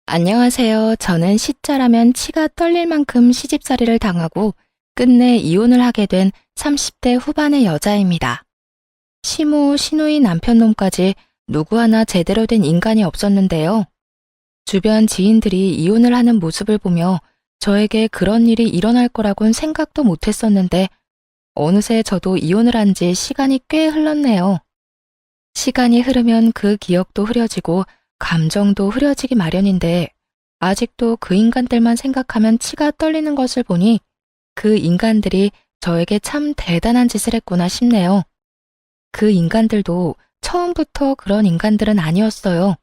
안녕하세요. 저는 시자라면 치가 떨릴 만큼 시집살이를 당하고 끝내 이혼을 하게 된 30대 후반의 여자입니다. 시모, 시누이 남편놈까지 누구 하나 제대로 된 인간이 없었는데요. 주변 지인들이 이혼을 하는 모습을 보며 저에게 그런 일이 일어날 거라곤 생각도 못했었는데 어느새 저도 이혼을 한 지 시간이 꽤 흘렀네요. 시간이 흐르면 그 기억도 흐려지고 감정도 흐려지기 마련인데 아직도 그 인간들만 생각하면 치가 떨리는 것을 보니 그 인간들이 저에게 참 대단한 짓을 했구나 싶네요. 그 인간들도 처음부터 그런 인간들은 아니었어요.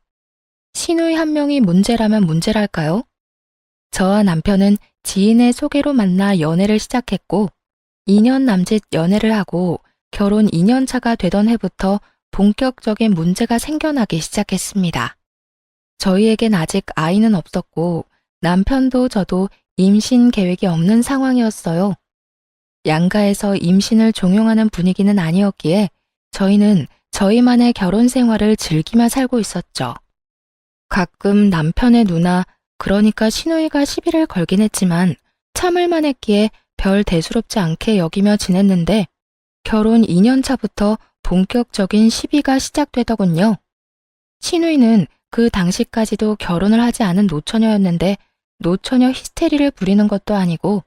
시누이 한 명이 문제라면 문제랄까요? 저와 남편은 지인의 소개로 만나 연애를 시작했고 2년 남짓 연애를 하고 결혼 2년 차가 되던 해부터 본격적인 문제가 생겨나기 시작했습니다. 저희에겐 아직 아이는 없었고 남편도 저도 임신 계획이 없는 상황이었어요. 양가에서 임신을 종용하는 분위기는 아니었기에 저희는 저희만의 결혼 생활을 즐기며 살고 있었죠. 가끔 남편의 누나, 그러니까 시누이가 시비를 걸긴 했지만 참을만 했기에 별 대수롭지 않게 여기며 지냈는데 결혼 2년 차부터 본격적인 시비가 시작되더군요. 시누이는 그 당시까지도 결혼을 하지 않은 노처녀였는데 노처녀 히스테리를 부리는 것도 아니고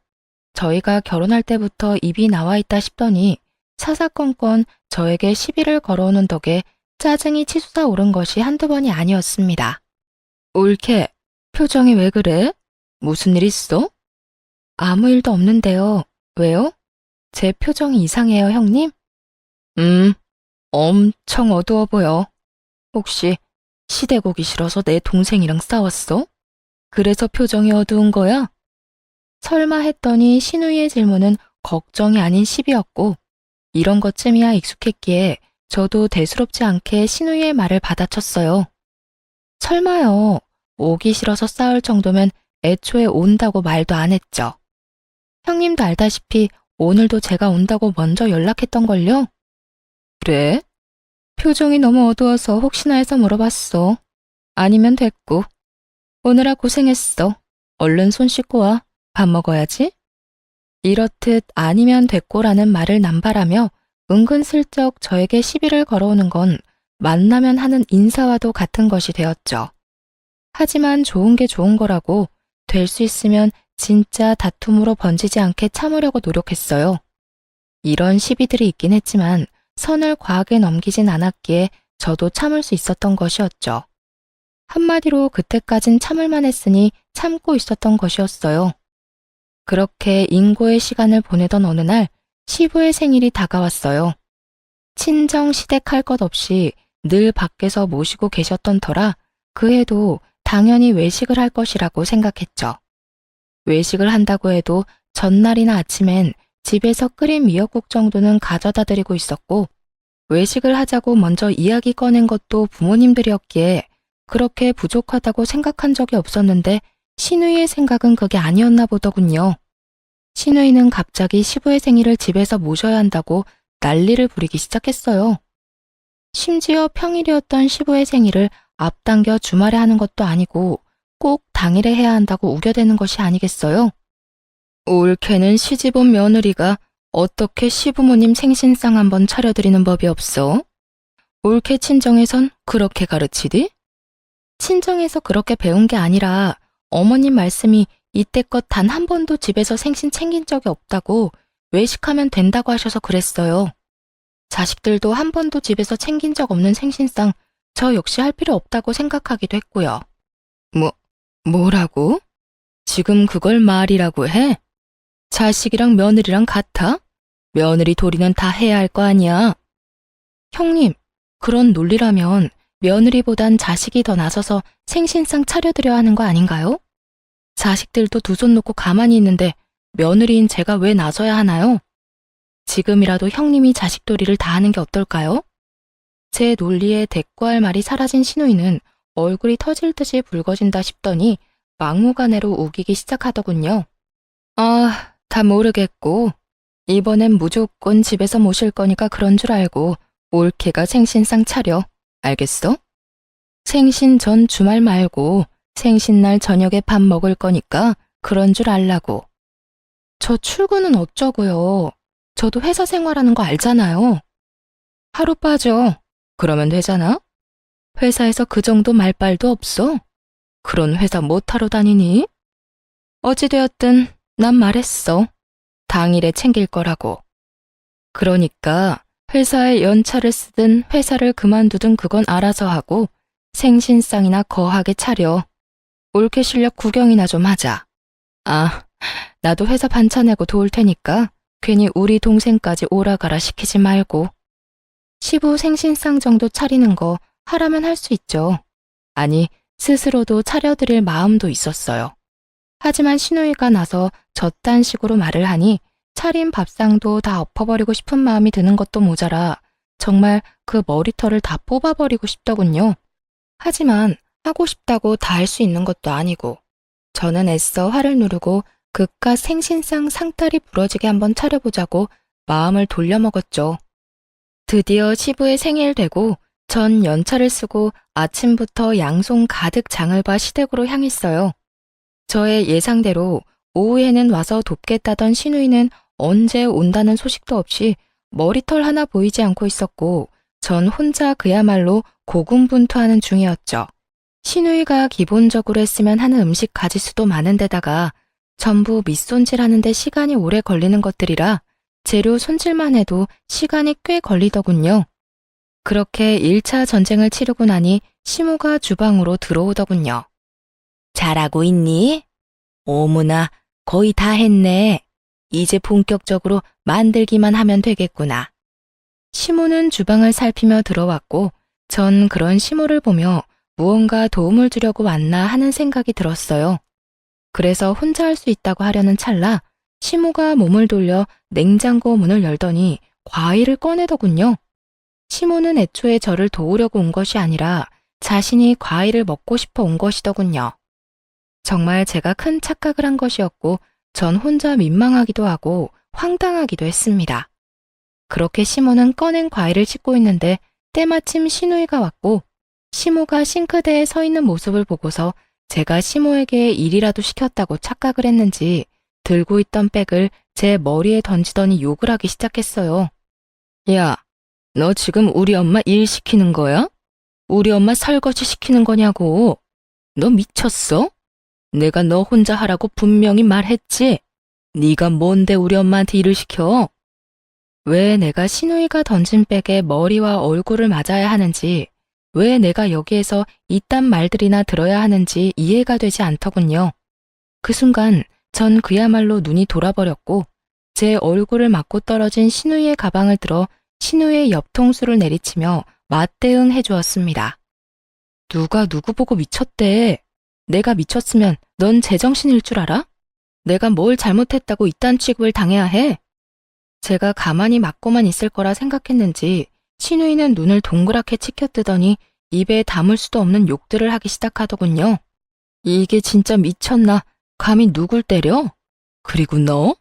저희가 결혼할 때부터 입이 나와 있다 싶더니 사사건건 저에게 시비를 걸어오는 덕에 짜증이 치솟아 오른 것이 한두 번이 아니었습니다. 올케, 표정이 왜 그래? 무슨 일 있어? 아무 일도 없는데요. 왜요? 제 표정이 이상해요, 형님? 엄청 어두워 보여. 혹시 시대고기 싫어서 내 동생이랑 싸웠어? 그래서 표정이 어두운 거야? 설마 했더니 시누이의 질문은 걱정이 아닌 시비였고 이런 것쯤이야 익숙했기에 저도 대수롭지 않게 시누이의 말을 받아쳤어요. 설마요. 오기 싫어서 싸울 정도면 애초에 온다고 말도 안 했죠. 형님도 알다시피 오늘도 제가 온다고 먼저 연락했던걸요? 그래? 표정이 너무 어두워서 혹시나 해서 물어봤어. 아니면 됐고. 오느라 고생했어. 얼른 손 씻고 와. 밥 먹어야지. 이렇듯 아니면 됐고라는 말을 남발하며 은근슬쩍 저에게 시비를 걸어오는 건 만나면 하는 인사와도 같은 것이 되었죠. 하지만 좋은 게 좋은 거라고 될 수 있으면 진짜 다툼으로 번지지 않게 참으려고 노력했어요. 이런 시비들이 있긴 했지만 선을 과하게 넘기진 않았기에 저도 참을 수 있었던 것이었죠. 한마디로 그때까진 참을만 했으니 참고 있었던 것이었어요. 그렇게 인고의 시간을 보내던 어느 날 시부의 생일이 다가왔어요. 친정 시댁 할 것 없이 늘 밖에서 모시고 계셨던 터라 그 해도 당연히 외식을 할 것이라고 생각했죠. 외식을 한다고 해도 전날이나 아침엔 집에서 끓인 미역국 정도는 가져다 드리고 있었고 외식을 하자고 먼저 이야기 꺼낸 것도 부모님들이었기에 그렇게 부족하다고 생각한 적이 없었는데 시누이의 생각은 그게 아니었나 보더군요. 시누이는 갑자기 시부의 생일을 집에서 모셔야 한다고 난리를 부리기 시작했어요. 심지어 평일이었던 시부의 생일을 앞당겨 주말에 하는 것도 아니고 꼭 당일에 해야 한다고 우겨대는 것이 아니겠어요? 올케는 시집온 며느리가 어떻게 시부모님 생신상 한번 차려드리는 법이 없어? 올케 친정에선 그렇게 가르치디? 친정에서 그렇게 배운 게 아니라 어머님 말씀이 이때껏 단 한 번도 집에서 생신 챙긴 적이 없다고 외식하면 된다고 하셔서 그랬어요. 자식들도 한 번도 집에서 챙긴 적 없는 생신상 저 역시 할 필요 없다고 생각하기도 했고요. 뭐라고? 지금 그걸 말이라고 해? 자식이랑 며느리랑 같아? 며느리 도리는 다 해야 할 거 아니야. 형님, 그런 논리라면 며느리보단 자식이 더 나서서 생신상 차려드려야 하는 거 아닌가요? 자식들도 두 손 놓고 가만히 있는데 며느리인 제가 왜 나서야 하나요? 지금이라도 형님이 자식도리를 다 하는 게 어떨까요? 제 논리에 대꾸할 말이 사라진 시누이는 얼굴이 터질 듯이 붉어진다 싶더니 막무가내로 우기기 시작하더군요. 아, 다 모르겠고 이번엔 무조건 집에서 모실 거니까 그런 줄 알고 올케가 생신상 차려. 알겠어? 생신 전 주말 말고 생신날 저녁에 밥 먹을 거니까 그런 줄 알라고. 저 출근은 어쩌고요. 저도 회사 생활하는 거 알잖아요. 하루 빠져. 그러면 되잖아? 회사에서 그 정도 말빨도 없어? 그런 회사 못하러 다니니? 어찌되었든 난 말했어. 당일에 챙길 거라고. 그러니까 회사에 연차를 쓰든 회사를 그만두든 그건 알아서 하고 생신상이나 거하게 차려. 올케 실력 구경이나 좀 하자. 아, 나도 회사 반차 내고 도울 테니까 괜히 우리 동생까지 오라가라 시키지 말고. 시부 생신상 정도 차리는 거 하라면 할 수 있죠. 아니, 스스로도 차려드릴 마음도 있었어요. 하지만 시누이가 나서 저딴 식으로 말을 하니 차린 밥상도 다 엎어버리고 싶은 마음이 드는 것도 모자라 정말 그 머리털을 다 뽑아버리고 싶더군요. 하지만 하고 싶다고 다 할 수 있는 것도 아니고 저는 애써 화를 누르고 그깟 생신상 상다리 부러지게 한번 차려보자고 마음을 돌려먹었죠. 드디어 시부의 생일 되고 전 연차를 쓰고 아침부터 양손 가득 장을 봐 시댁으로 향했어요. 저의 예상대로 오후에는 와서 돕겠다던 시누이는 언제 온다는 소식도 없이 머리털 하나 보이지 않고 있었고 전 혼자 그야말로 고군분투하는 중이었죠. 시누이가 기본적으로 했으면 하는 음식 가짓수도 많은데다가 전부 밑손질하는 데 시간이 오래 걸리는 것들이라 재료 손질만 해도 시간이 꽤 걸리더군요. 그렇게 1차 전쟁을 치르고 나니 시모가 주방으로 들어오더군요. 잘하고 있니? 어머나, 거의 다 했네. 이제 본격적으로 만들기만 하면 되겠구나. 시모는 주방을 살피며 들어왔고 전 그런 시모를 보며 무언가 도움을 주려고 왔나 하는 생각이 들었어요. 그래서 혼자 할 수 있다고 하려는 찰나 시모가 몸을 돌려 냉장고 문을 열더니 과일을 꺼내더군요. 시모는 애초에 저를 도우려고 온 것이 아니라 자신이 과일을 먹고 싶어 온 것이더군요. 정말 제가 큰 착각을 한 것이었고 전 혼자 민망하기도 하고 황당하기도 했습니다. 그렇게 시모는 꺼낸 과일을 씻고 있는데 때마침 시누이가 왔고 시모가 싱크대에 서 있는 모습을 보고서 제가 시모에게 일이라도 시켰다고 착각을 했는지 들고 있던 백을 제 머리에 던지더니 욕을 하기 시작했어요. 야, 너 지금 우리 엄마 일 시키는 거야? 우리 엄마 설거지 시키는 거냐고. 너 미쳤어? 내가 너 혼자 하라고 분명히 말했지. 네가 뭔데 우리 엄마한테 일을 시켜? 왜 내가 시누이가 던진 백에 머리와 얼굴을 맞아야 하는지, 왜 내가 여기에서 이딴 말들이나 들어야 하는지 이해가 되지 않더군요. 그 순간 전 그야말로 눈이 돌아버렸고 제 얼굴을 맞고 떨어진 시누이의 가방을 들어 시누이의 옆통수를 내리치며 맞대응 해주었습니다. 누가 누구 보고 미쳤대. 내가 미쳤으면 넌 제정신일 줄 알아? 내가 뭘 잘못했다고 이딴 취급을 당해야 해? 제가 가만히 맞고만 있을 거라 생각했는지 시누이는 눈을 동그랗게 치켜뜨더니 입에 담을 수도 없는 욕들을 하기 시작하더군요. 이게 진짜 미쳤나? 감히 누굴 때려? 그리고 너?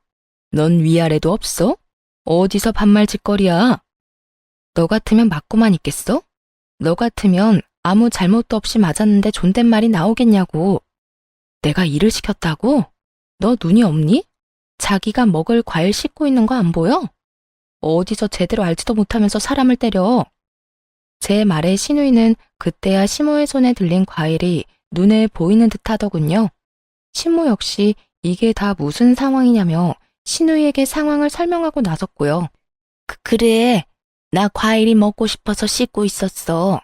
넌 위아래도 없어? 어디서 반말짓거리야? 너 같으면 맞고만 있겠어? 너 같으면 아무 잘못도 없이 맞았는데 존댓말이 나오겠냐고. 내가 일을 시켰다고? 너 눈이 없니? 자기가 먹을 과일 씻고 있는 거 안 보여? 어디서 제대로 알지도 못하면서 사람을 때려. 제 말에 시누이는 그때야 시모의 손에 들린 과일이 눈에 보이는 듯 하더군요. 시모 역시 이게 다 무슨 상황이냐며 시누이에게 상황을 설명하고 나섰고요. 그래, 나 과일이 먹고 싶어서 씻고 있었어.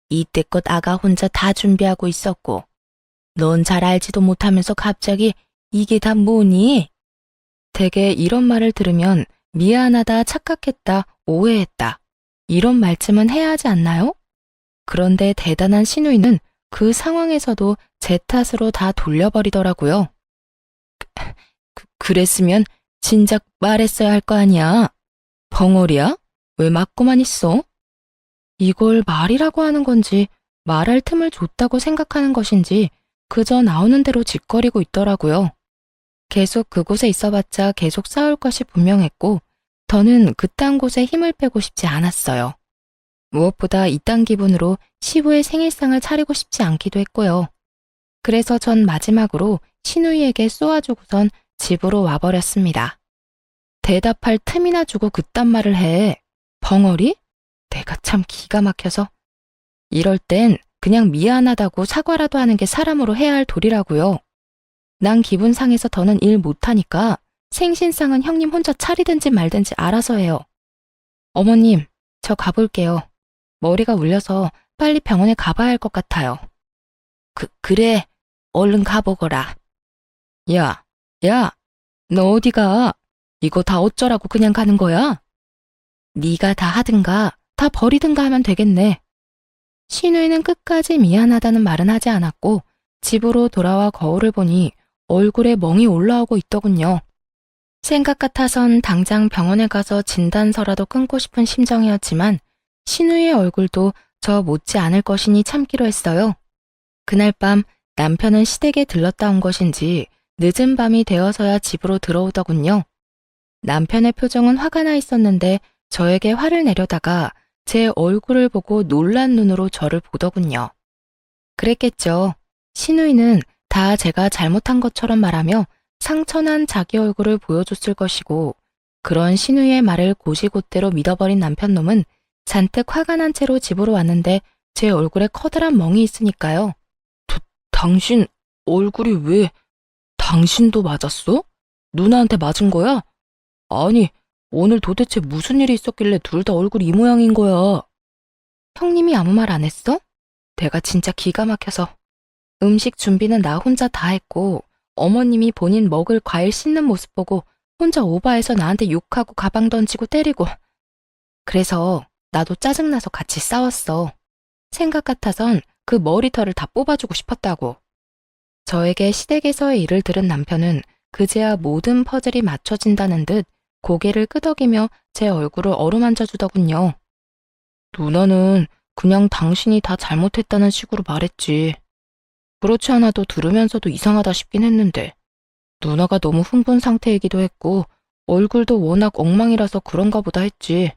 이때껏 아가 혼자 다 준비하고 있었고. 넌 잘 알지도 못하면서 갑자기 이게 다 뭐니? 대개 이런 말을 들으면 미안하다, 착각했다, 오해했다. 이런 말쯤은 해야 하지 않나요? 그런데 대단한 시누이는 그 상황에서도 제 탓으로 다 돌려버리더라고요. 그랬으면 진작 말했어야 할 거 아니야. 벙어리야? 왜 맞고만 있어? 이걸 말이라고 하는 건지 말할 틈을 줬다고 생각하는 것인지 그저 나오는 대로 짓거리고 있더라고요. 계속 그곳에 있어봤자 계속 싸울 것이 분명했고 더는 그딴 곳에 힘을 빼고 싶지 않았어요. 무엇보다 이딴 기분으로 시부의 생일상을 차리고 싶지 않기도 했고요. 그래서 전 마지막으로 신우이에게 쏘아주고선 집으로 와버렸습니다. 대답할 틈이나 주고 그딴 말을 해. 벙어리? 내가 참 기가 막혀서. 이럴 땐 그냥 미안하다고 사과라도 하는 게 사람으로 해야 할 도리라고요. 난 기분 상해서 더는 일 못하니까 생신상은 형님 혼자 차리든지 말든지 알아서 해요. 어머님, 저 가볼게요. 머리가 울려서 빨리 병원에 가봐야 할 것 같아요. 그래. 얼른 가보거라. 야, 너 어디 가? 이거 다 어쩌라고 그냥 가는 거야? 네가 다 하든가 다 버리든가 하면 되겠네. 신우이는 끝까지 미안하다는 말은 하지 않았고 집으로 돌아와 거울을 보니 얼굴에 멍이 올라오고 있더군요. 생각 같아선 당장 병원에 가서 진단서라도 끊고 싶은 심정이었지만 신우이의 얼굴도 저 못지 않을 것이니 참기로 했어요. 그날 밤 남편은 시댁에 들렀다 온 것인지 늦은 밤이 되어서야 집으로 들어오더군요. 남편의 표정은 화가 나 있었는데 저에게 화를 내려다가 제 얼굴을 보고 놀란 눈으로 저를 보더군요. 그랬겠죠. 신우이는 다 제가 잘못한 것처럼 말하며 상처난 자기 얼굴을 보여줬을 것이고 그런 신우이의 말을 고시곳대로 믿어버린 남편놈은 잔뜩 화가 난 채로 집으로 왔는데 제 얼굴에 커다란 멍이 있으니까요. 당신 얼굴이 왜... 당신도 맞았어? 누나한테 맞은 거야? 아니, 오늘 도대체 무슨 일이 있었길래 둘 다 얼굴이 이 모양인 거야? 형님이 아무 말 안 했어? 내가 진짜 기가 막혀서. 음식 준비는 나 혼자 다 했고 어머님이 본인 먹을 과일 씻는 모습 보고 혼자 오바해서 나한테 욕하고 가방 던지고 때리고. 그래서 나도 짜증나서 같이 싸웠어. 생각 같아선 그 머리털을 다 뽑아주고 싶었다고. 저에게 시댁에서의 일을 들은 남편은 그제야 모든 퍼즐이 맞춰진다는 듯 고개를 끄덕이며 제 얼굴을 어루만져 주더군요. 누나는 그냥 당신이 다 잘못했다는 식으로 말했지. 그렇지 않아도 들으면서도 이상하다 싶긴 했는데 누나가 너무 흥분 상태이기도 했고 얼굴도 워낙 엉망이라서 그런가 보다 했지.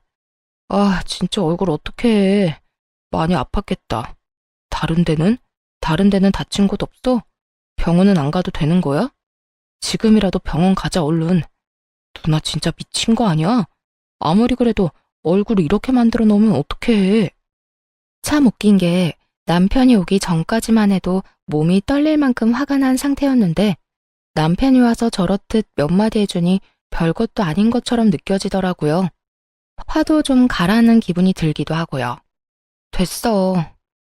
아, 진짜 얼굴 어떡해. 해. 많이 아팠겠다. 다른 데는? 다른 데는 다친 곳 없어? 병원은 안 가도 되는 거야? 지금이라도 병원 가자 얼른. 누나 진짜 미친 거 아니야? 아무리 그래도 얼굴을 이렇게 만들어 놓으면 어떡해. 참 웃긴 게 남편이 오기 전까지만 해도 몸이 떨릴 만큼 화가 난 상태였는데 남편이 와서 저렇듯 몇 마디 해주니 별것도 아닌 것처럼 느껴지더라고요. 화도 좀 가라앉는 기분이 들기도 하고요. 됐어.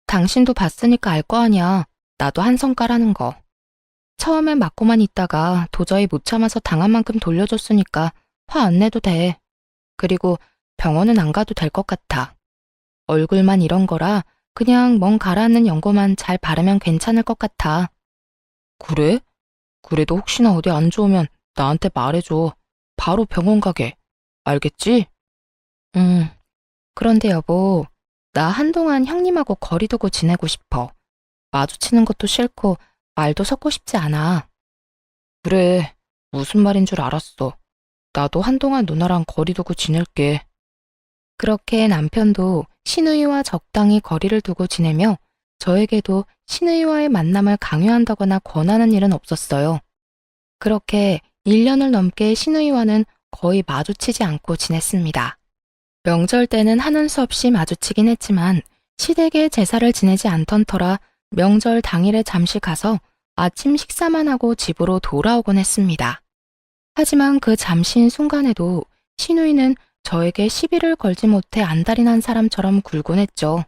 당신도 봤으니까 알 거 아니야. 나도 한 성깔하는 거. 처음엔 맞고만 있다가 도저히 못 참아서 당한 만큼 돌려줬으니까 화 안 내도 돼. 그리고 병원은 안 가도 될 것 같아. 얼굴만 이런 거라 그냥 멍 가라앉는 연고만 잘 바르면 괜찮을 것 같아. 그래? 그래도 혹시나 어디 안 좋으면 나한테 말해줘. 바로 병원 가게. 알겠지? 그런데 여보, 나 한동안 형님하고 거리 두고 지내고 싶어. 마주치는 것도 싫고 말도 섞고 싶지 않아. 그래, 무슨 말인 줄 알았어. 나도 한동안 누나랑 거리 두고 지낼게. 그렇게 남편도 신우이와 적당히 거리를 두고 지내며 저에게도 신우이와의 만남을 강요한다거나 권하는 일은 없었어요. 그렇게 1년을 넘게 신우이와는 거의 마주치지 않고 지냈습니다. 명절 때는 하는 수 없이 마주치긴 했지만 시댁에 제사를 지내지 않던 터라 명절 당일에 잠시 가서 아침 식사만 하고 집으로 돌아오곤 했습니다. 하지만 그 잠시인 순간에도 신우이는 저에게 시비를 걸지 못해 안달이 난 사람처럼 굴곤 했죠.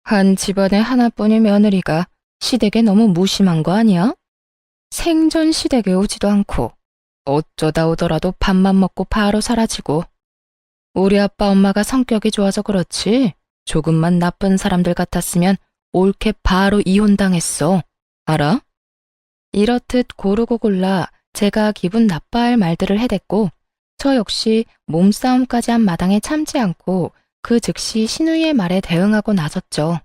한 집안의 하나뿐인 며느리가 시댁에 너무 무심한 거 아니야? 생전 시댁에 오지도 않고 어쩌다 오더라도 밥만 먹고 바로 사라지고. 우리 아빠 엄마가 성격이 좋아서 그렇지 조금만 나쁜 사람들 같았으면 옳게 바로 이혼당했어. 알아? 이렇듯 고르고 골라 제가 기분 나빠할 말들을 해댔고 저 역시 몸싸움까지 한 마당에 참지 않고 그 즉시 신우이의 말에 대응하고 나섰죠.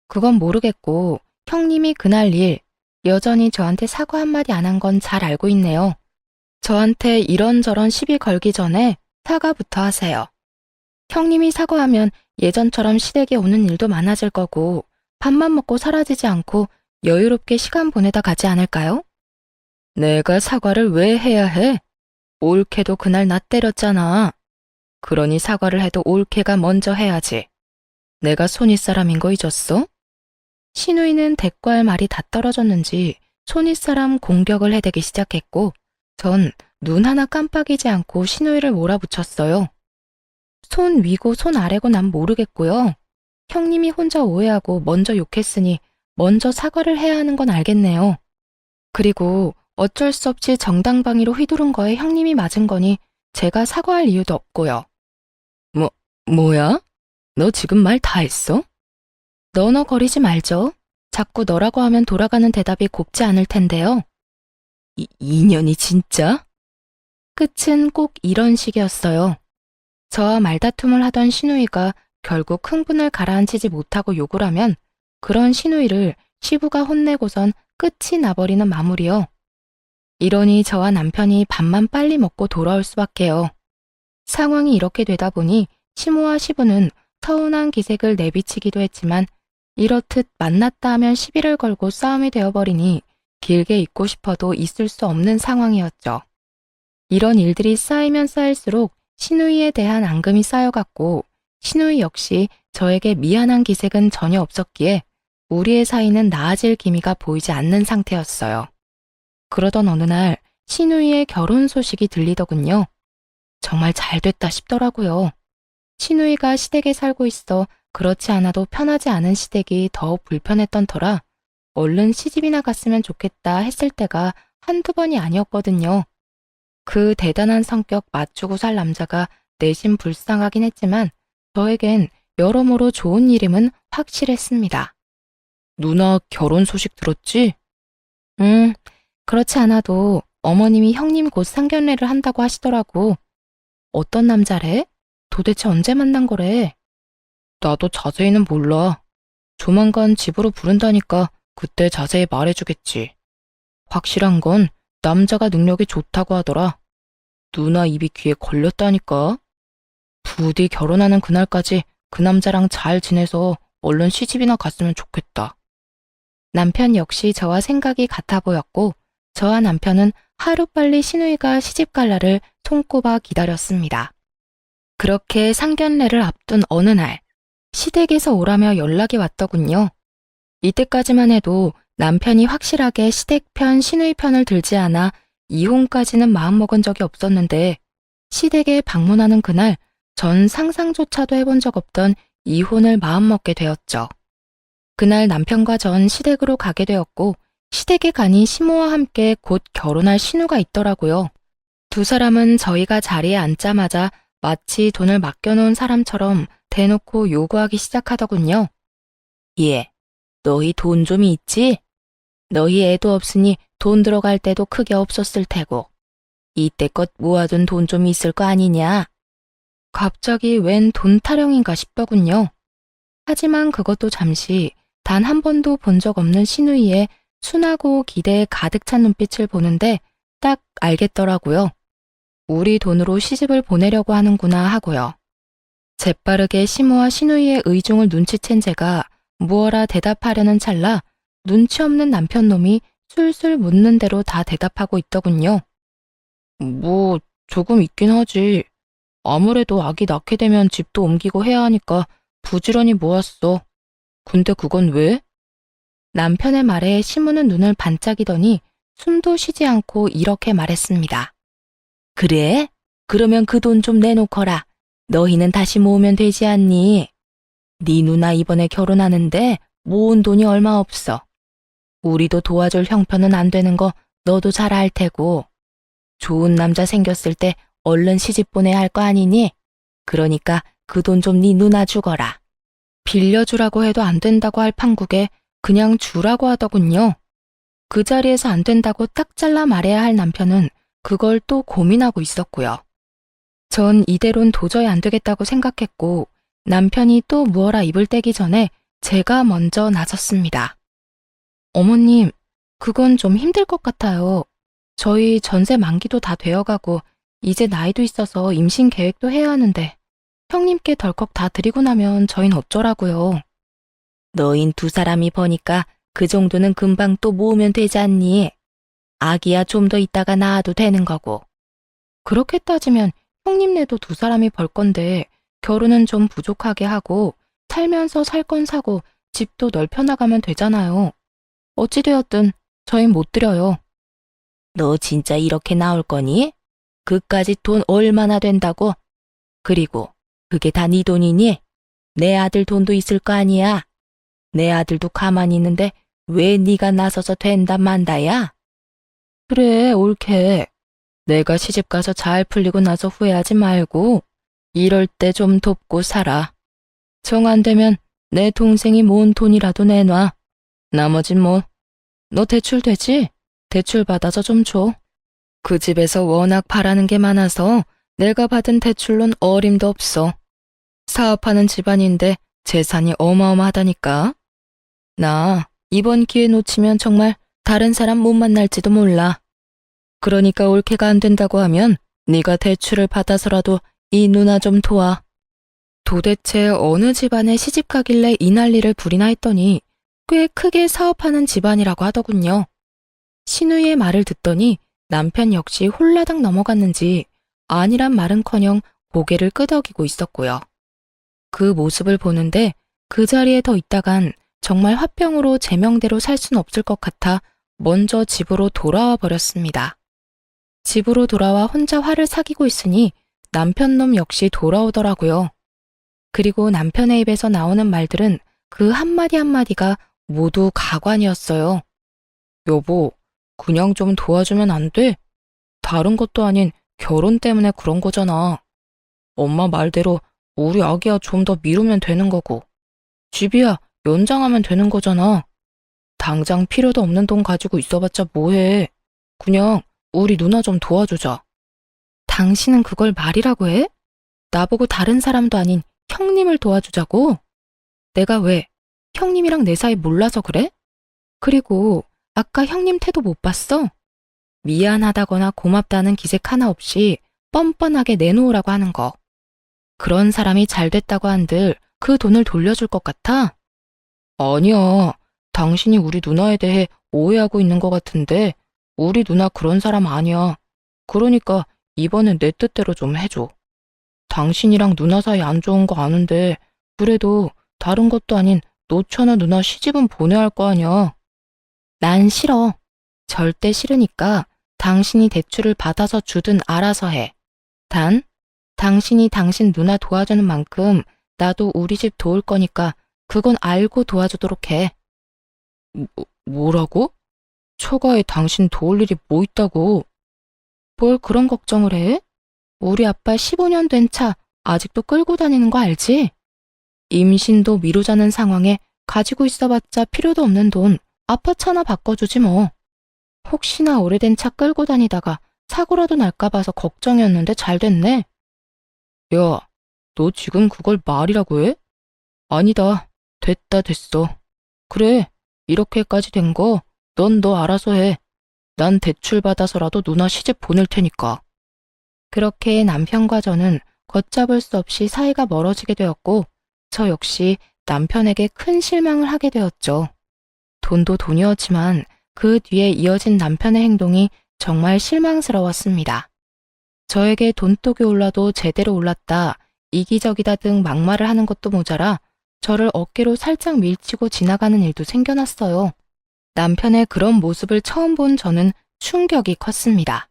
그건 모르겠고 형님이 그날 일 여전히 저한테 사과 한마디 안 한 건 잘 알고 있네요. 저한테 이런저런 시비 걸기 전에 사과부터 하세요. 형님이 사과하면 예전처럼 시댁에 오는 일도 많아질 거고 밥만 먹고 사라지지 않고 여유롭게 시간 보내다 가지 않을까요? 내가 사과를 왜 해야 해? 올케도 그날 나 때렸잖아. 그러니 사과를 해도 올케가 먼저 해야지. 내가 손윗사람인 거 잊었어? 신우이는 대꾸할 말이 다 떨어졌는지 손윗사람 공격을 해대기 시작했고 전 눈 하나 깜빡이지 않고 신우이를 몰아붙였어요. 손 위고 손 아래고 난 모르겠고요. 형님이 혼자 오해하고 먼저 욕했으니 먼저 사과를 해야 하는 건 알겠네요. 그리고 어쩔 수 없이 정당방위로 휘두른 거에 형님이 맞은 거니 제가 사과할 이유도 없고요. 뭐야? 너 지금 말 다 했어? 너너거리지 말죠. 자꾸 너라고 하면 돌아가는 대답이 곱지 않을 텐데요. 인연이 진짜? 끝은 꼭 이런 식이었어요. 저와 말다툼을 하던 신우이가 결국 흥분을 가라앉히지 못하고 욕을 하면 그런 신우이를 시부가 혼내고선 끝이 나버리는 마무리요. 이러니 저와 남편이 밥만 빨리 먹고 돌아올 수밖에요. 상황이 이렇게 되다 보니 시모와 시부는 서운한 기색을 내비치기도 했지만 이렇듯 만났다 하면 시비를 걸고 싸움이 되어버리니 길게 있고 싶어도 있을 수 없는 상황이었죠. 이런 일들이 쌓이면 쌓일수록 신우이에 대한 앙금이 쌓여갔고 신우이 역시 저에게 미안한 기색은 전혀 없었기에 우리의 사이는 나아질 기미가 보이지 않는 상태였어요. 그러던 어느 날 신우이의 결혼 소식이 들리더군요. 정말 잘 됐다 싶더라고요. 신우이가 시댁에 살고 있어 그렇지 않아도 편하지 않은 시댁이 더욱 불편했던 터라 얼른 시집이나 갔으면 좋겠다 했을 때가 한두 번이 아니었거든요. 그 대단한 성격 맞추고 살 남자가 내심 불쌍하긴 했지만 저에겐 여러모로 좋은 일임은 확실했습니다. 누나 결혼 소식 들었지? 그렇지 않아도 어머님이 형님 곧 상견례를 한다고 하시더라고. 어떤 남자래? 도대체 언제 만난 거래? 나도 자세히는 몰라. 조만간 집으로 부른다니까 그때 자세히 말해주겠지. 확실한 건 남자가 능력이 좋다고 하더라. 누나 입이 귀에 걸렸다니까. 부디 결혼하는 그날까지 그 남자랑 잘 지내서 얼른 시집이나 갔으면 좋겠다. 남편 역시 저와 생각이 같아 보였고 저와 남편은 하루빨리 신우이가 시집 갈 날을 손꼽아 기다렸습니다. 그렇게 상견례를 앞둔 어느 날 시댁에서 오라며 연락이 왔더군요. 이때까지만 해도 남편이 확실하게 시댁 편 신우이 편을 들지 않아 이혼까지는 마음먹은 적이 없었는데 시댁에 방문하는 그날 전 상상조차도 해본 적 없던 이혼을 마음먹게 되었죠. 그날 남편과 전 시댁으로 가게 되었고 시댁에 가니 시모와 함께 곧 결혼할 신우가 있더라고요. 두 사람은 저희가 자리에 앉자마자 마치 돈을 맡겨놓은 사람처럼 대놓고 요구하기 시작하더군요. 예, 너희 돈 좀 있지? 너희 애도 없으니 돈 들어갈 때도 크게 없었을 테고 이때껏 모아둔 돈 좀 있을 거 아니냐? 갑자기 웬 돈 타령인가 싶더군요. 하지만 그것도 잠시 단 한 번도 본 적 없는 신우이의 순하고 기대에 가득 찬 눈빛을 보는데 딱 알겠더라고요. 우리 돈으로 시집을 보내려고 하는구나 하고요. 재빠르게 시모와 신우이의 의중을 눈치챈 제가 무어라 대답하려는 찰나 눈치 없는 남편놈이 술술 묻는 대로 다 대답하고 있더군요. 뭐 조금 있긴 하지. 아무래도 아기 낳게 되면 집도 옮기고 해야 하니까 부지런히 모았어. 근데 그건 왜? 남편의 말에 시무는 눈을 반짝이더니 숨도 쉬지 않고 이렇게 말했습니다. 그래? 그러면 그 돈 좀 내놓거라. 너희는 다시 모으면 되지 않니? 네 누나 이번에 결혼하는데 모은 돈이 얼마 없어. 우리도 도와줄 형편은 안 되는 거 너도 잘 알 테고. 좋은 남자 생겼을 때 얼른 시집 보내야 할 거 아니니? 그러니까 그 돈 좀 네 누나 주거라. 빌려주라고 해도 안 된다고 할 판국에 그냥 주라고 하더군요. 그 자리에서 안 된다고 딱 잘라 말해야 할 남편은 그걸 또 고민하고 있었고요. 전 이대로는 도저히 안 되겠다고 생각했고 남편이 또 무어라 입을 떼기 전에 제가 먼저 나섰습니다. 어머님, 그건 좀 힘들 것 같아요. 저희 전세 만기도 다 되어가고 이제 나이도 있어서 임신 계획도 해야 하는데 형님께 덜컥 다 드리고 나면 저흰 어쩌라고요. 너흰 두 사람이 버니까 그 정도는 금방 또 모으면 되지 않니? 아기야 좀 더 있다가 낳아도 되는 거고. 그렇게 따지면 형님네도 두 사람이 벌 건데 결혼은 좀 부족하게 하고 살면서 살 건 사고 집도 넓혀나가면 되잖아요. 어찌되었든 저흰 못 드려요. 너 진짜 이렇게 나올 거니? 그까짓 돈 얼마나 된다고? 그리고 그게 다 네 돈이니? 내 아들 돈도 있을 거 아니야. 내 아들도 가만히 있는데 왜 네가 나서서 된다 만다야? 그래, 옳게. 내가 시집가서 잘 풀리고 나서 후회하지 말고 이럴 때 좀 돕고 살아. 정 안 되면 내 동생이 모은 돈이라도 내놔. 나머진 뭐, 너 대출 되지? 대출 받아서 좀 줘. 그 집에서 워낙 바라는 게 많아서 내가 받은 대출론 어림도 없어. 사업하는 집안인데 재산이 어마어마하다니까. 나 이번 기회 놓치면 정말 다른 사람 못 만날지도 몰라. 그러니까 올케가 안 된다고 하면 네가 대출을 받아서라도 이 누나 좀 도와. 도대체 어느 집안에 시집 가길래 이 난리를 부리나 했더니 꽤 크게 사업하는 집안이라고 하더군요. 신우이의 말을 듣더니 남편 역시 홀라당 넘어갔는지 아니란 말은커녕 고개를 끄덕이고 있었고요. 그 모습을 보는데 그 자리에 더 있다간 정말 화병으로 제 명대로 살 순 없을 것 같아 먼저 집으로 돌아와 버렸습니다. 집으로 돌아와 혼자 화를 사귀고 있으니 남편 놈 역시 돌아오더라고요. 그리고 남편의 입에서 나오는 말들은 그 한마디 한마디가 모두 가관이었어요. 여보, 그냥 좀 도와주면 안 돼? 다른 것도 아닌 결혼 때문에 그런 거잖아. 엄마 말대로 우리 아기야 좀 더 미루면 되는 거고. 집이야 연장하면 되는 거잖아. 당장 필요도 없는 돈 가지고 있어봤자 뭐해. 그냥 우리 누나 좀 도와주자. 당신은 그걸 말이라고 해? 나보고 다른 사람도 아닌 형님을 도와주자고? 내가 왜 형님이랑 내 사이 몰라서 그래? 그리고 아까 형님 태도 못 봤어? 미안하다거나 고맙다는 기색 하나 없이 뻔뻔하게 내놓으라고 하는 거. 그런 사람이 잘 됐다고 한들 그 돈을 돌려줄 것 같아? 아니야. 당신이 우리 누나에 대해 오해하고 있는 것 같은데 우리 누나 그런 사람 아니야. 그러니까 이번엔 내 뜻대로 좀 해줘. 당신이랑 누나 사이 안 좋은 거 아는데 그래도 다른 것도 아닌 노처녀 누나 시집은 보내야 할 거 아니야. 난 싫어. 절대 싫으니까 당신이 대출을 받아서 주든 알아서 해. 단, 당신이 당신 누나 도와주는 만큼 나도 우리 집 도울 거니까 그건 알고 도와주도록 해. 뭐라고? 처가에 당신 도울 일이 뭐 있다고? 뭘 그런 걱정을 해? 우리 아빠 15년 된 차 아직도 끌고 다니는 거 알지? 임신도 미루자는 상황에 가지고 있어봤자 필요도 없는 돈 아빠 차나 바꿔주지 뭐. 혹시나 오래된 차 끌고 다니다가 사고라도 날까 봐서 걱정이었는데 잘 됐네. 야, 너 지금 그걸 말이라고 해? 아니다. 됐어. 그래, 이렇게까지 된 거 넌 너 알아서 해. 난 대출 받아서라도 누나 시집 보낼 테니까. 그렇게 남편과 저는 걷잡을 수 없이 사이가 멀어지게 되었고 저 역시 남편에게 큰 실망을 하게 되었죠. 돈도 돈이었지만 그 뒤에 이어진 남편의 행동이 정말 실망스러웠습니다. 저에게 돈독이 올라도 제대로 올랐다, 이기적이다 등 막말을 하는 것도 모자라 저를 어깨로 살짝 밀치고 지나가는 일도 생겨났어요. 남편의 그런 모습을 처음 본 저는 충격이 컸습니다.